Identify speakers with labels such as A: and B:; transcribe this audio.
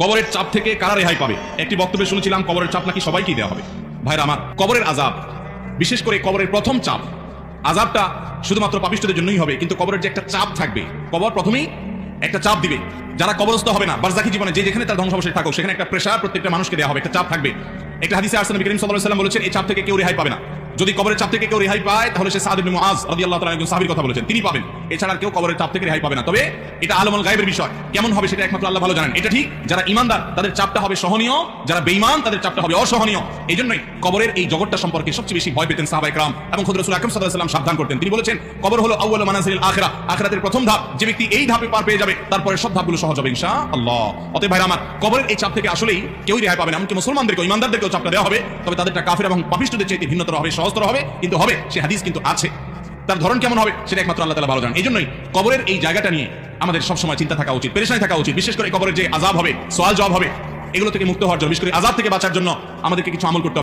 A: কবরের চাপ থেকে কারা রেহাই পাবে? একটি বক্তব্যে শুনেছিলাম কবরের চাপ নাকি সবাইকেই দেওয়া হবে। ভাইরা আমার, কবরের আযাব, বিশেষ করে কবরের প্রথম চাপ, আযাবটা শুধুমাত্র পাপিষ্ঠদের জন্যই হবে, কিন্তু কবরের যে একটা চাপ থাকবে, কবর প্রথমেই একটা চাপ দিবে। যারা কবরস্থ হবে না, বারজাখী জীবনে যে যেখানে তার ধ্বংসাবশেষ থাকুক, সেখানে একটা প্রেসার প্রত্যেকটা মানুষকে দেওয়া হবে, একটা চাপ থাকবে। একটা হাদিসে আসছে নবী করিম সাল্লাল্লাহু আলাইহি ওয়াসাল্লাম বলেছেন, এই চাপ থেকে কেউ রেহাই পাবে না। যদি কবরের চাপ থেকে কেউ রেহাই পায়, তাহলে সে সাদ ইবনে মুআজ রাদিয়াল্লাহু তাআলা একজন সাহাবীর কথা বলেছেন, তিনি পাবেন। এছাড়া কেউ কবরের চাপ থেকে রেহাই পাবে না। তবে এটা আলমুল গায়বের বিষয়, কেমন হবে সেটা একমাত্র আল্লাহ ভালো জানেন। এটা ঠিক, যারা ঈমানদার তাদের চাপটা হবে সহনীয়, যারা বেঈমান তাদের চাপটা হবে অসহনীয়। এইজন্যই কবরের এই জগৎটা সম্পর্কে সবচেয়ে বেশি ভয় পেতেন সাহাবায়ে কেরাম এবং খুদ রাসূল আকরাম সাল্লাল্লাহু আলাইহি ওয়াসাল্লাম সাবধান করতেন। তিনি বলেছেন, কবর হলো আউয়ালু মানাজিলিল আখিরাহ, আখিরাতের প্রথম ধাপ। যে ব্যক্তি এই ধাপে পার পেয়ে যাবে, তারপরে সব ধাপগুলো সহজ হবে ইনশাআল্লাহ। অতএব ভাইরা আমার, কবরের এই চাপ থেকে আসলেই কেউই রেহাই পাবে না। এমনকি মুসলমানদেরকেও, ঈমানদারদেরকেও চাপটা দেওয়া হবে, তবে তাদেরটা কাফির এবং পাপিষ্ঠদের চাইতে ভিন্নতর হবে, সহজতর হবে, কিন্তু হবে। সে হাদিস কিন্তু আছে, তার ধরন কেমন হবে সেটা একমাত্র আল্লাহ তাআলা ভালো জানেন। এই জন্যই কবরের এই জায়গাটা নিয়ে আমাদের সবসময় চিন্তা থাকা উচিত, পেরেশানি থাকা উচিত। বিশেষ করে কবরের যে আযাব হবে, সওয়াল জবাব হবে, এগুলো থেকে মুক্ত হওয়ার জন্য, বিশেষ করে আযাব থেকে বাঁচার জন্য আমাদেরকে কিছু আমল করতে হবে।